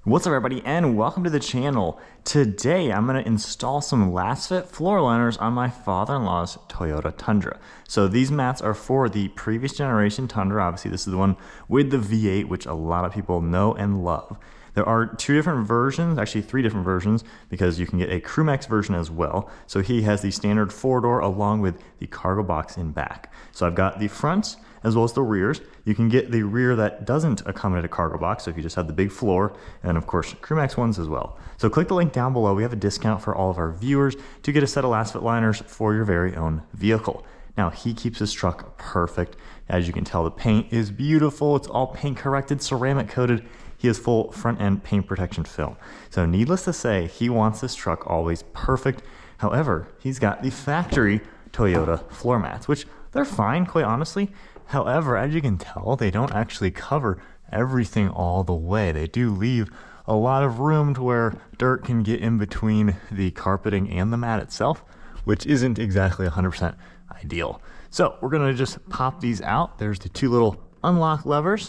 What's up everybody and welcome to the channel. Today I'm going to install some Lasfit floor liners on my father-in-law's Toyota Tundra. So these mats are for the previous generation Tundra. Obviously this is the one with the V8, which a lot of people know and love. There are two different versions, actually three different versions, because you can get a CrewMax version as well. So he has the standard 4-door along with the cargo box in back. So I've got the fronts as well as the rears. You can get the rear that doesn't accommodate a cargo box, so if you just have the big floor, and of course CrewMax ones as well. So click the link down below. We have a discount for all of our viewers to get a set of Lasfit liners for your very own vehicle. Now he keeps his truck perfect. As you can tell, the paint is beautiful. It's all paint corrected, ceramic coated. He has full front end paint protection film. So needless to say, he wants this truck always perfect. However, he's got the factory Toyota floor mats, which they're fine, quite honestly. However, as you can tell, they don't actually cover everything all the way. They do leave a lot of room to where dirt can get in between the carpeting and the mat itself, which isn't exactly 100% ideal. So we're gonna just pop these out. There's the two little unlock levers,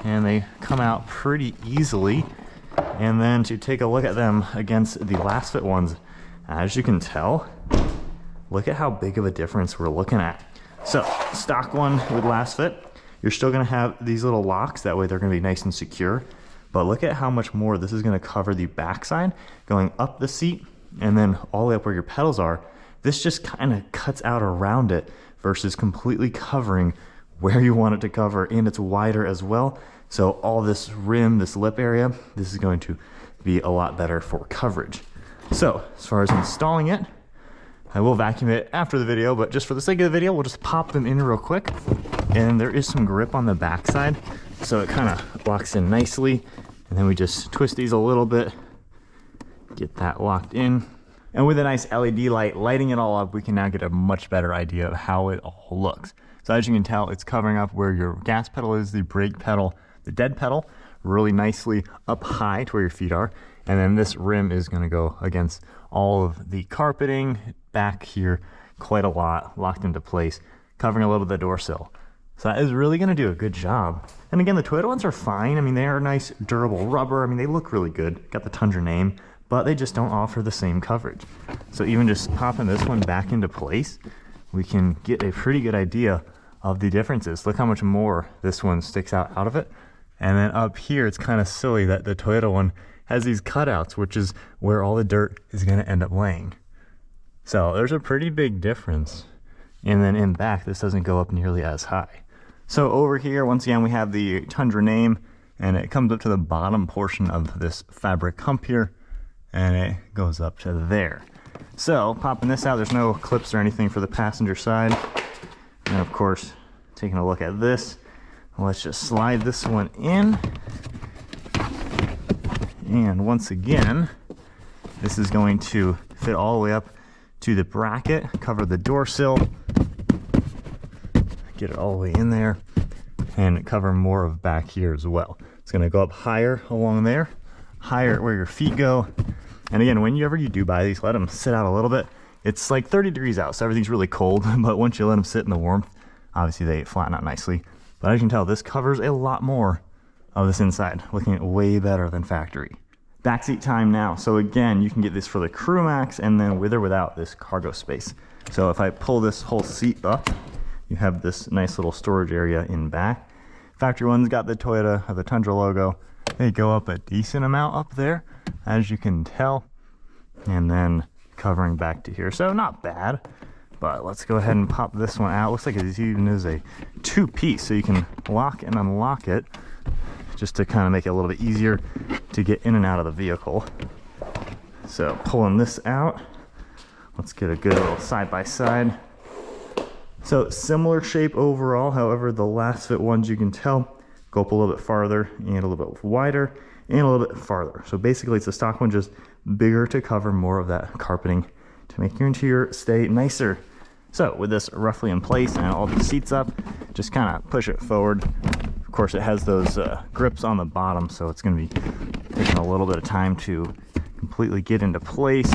and they come out pretty easily. And then to take a look at them against the Lasfit ones, as you can tell, look at how big of a difference we're looking at. So stock one with Lasfit, you're still gonna have these little locks, that way they're gonna be nice and secure. But look at how much more this is gonna cover the backside, going up the seat and then all the way up where your pedals are. This just kind of cuts out around it versus completely covering where you want it to cover, and it's wider as well. So all this rim, this lip area, this is going to be a lot better for coverage. So as far as installing it, I will vacuum it after the video, but just for the sake of the video, we'll just pop them in real quick. And there is some grip on the backside, so it kind of locks in nicely. And then we just twist these a little bit, get that locked in. And with a nice LED light lighting it all up, we can now get a much better idea of how it all looks. So as you can tell, it's covering up where your gas pedal is, the brake pedal, the dead pedal, really nicely up high to where your feet are. And then this rim is going to go against all of the carpeting back here, quite a lot, locked into place, covering a little bit of the door sill. So that is really going to do a good job. And again, the Toyota ones are fine. I mean, they are nice, durable rubber. I mean, they look really good. Got the Tundra name, but they just don't offer the same coverage. So even just popping this one back into place, we can get a pretty good idea of the differences. Look how much more this one sticks out of it. And then up here, it's kind of silly that the Toyota one has these cutouts, which is where all the dirt is going to end up laying. So there's a pretty big difference. And then in back, this doesn't go up nearly as high. So over here, once again, we have the Tundra name, and it comes up to the bottom portion of this fabric hump here, and it goes up to there. So popping this out, there's no clips or anything for the passenger side. And of course, taking a look at this, let's just slide this one in. And once again, this is going to fit all the way up to the bracket, cover the door sill, get it all the way in there, and cover more of back here as well. It's going to go up higher along there, higher where your feet go. And again, whenever you do buy these, let them sit out a little bit. It's like 30 degrees out, so everything's really cold, but once you let them sit in the warmth, obviously they flatten out nicely. But as you can tell, this covers a lot more of this inside, looking way better than factory. Backseat time now. So again, you can get this for the CrewMax and then with or without this cargo space. So if I pull this whole seat up, you have this nice little storage area in back. Factory one's got the Toyota or the Tundra logo. They go up a decent amount up there, as you can tell, and then covering back to here. So not bad, but let's go ahead and pop this one out. Looks like it even is a two-piece, so you can lock and unlock it just to kind of make it a little bit easier to get in and out of the vehicle. So pulling this out, let's get a good little side-by-side. So similar shape overall, however, the Lasfit ones, you can tell, go up a little bit farther and a little bit wider and a little bit farther. So basically it's a stock one, just bigger to cover more of that carpeting to make your interior stay nicer. So with this roughly in place and all the seats up, just kind of push it forward. Of course, it has those grips on the bottom, so it's going to be taking a little bit of time to completely get into place.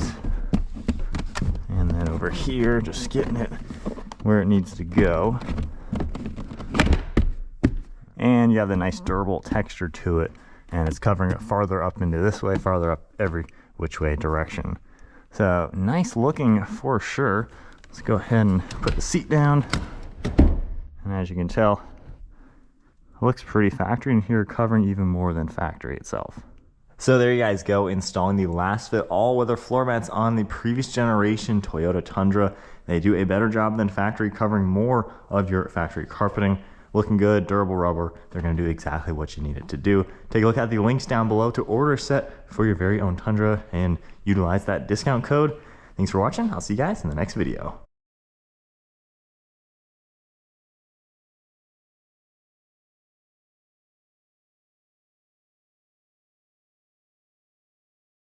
And then over here, just getting it where it needs to go. And you have the nice durable texture to it and it's covering it farther up into this way, farther up every which way direction. So nice looking for sure. Let's go ahead and put the seat down. And as you can tell, it looks pretty factory, and here covering even more than factory itself. So there you guys go, installing the Lasfit all-weather floor mats on the previous generation Toyota Tundra. They do a better job than factory, covering more of your factory carpeting. Looking good, durable rubber. They're going to do exactly what you need it to do. Take a look at the links down below to order a set for your very own Tundra and utilize that discount code. Thanks for watching. I'll see you guys in the next video.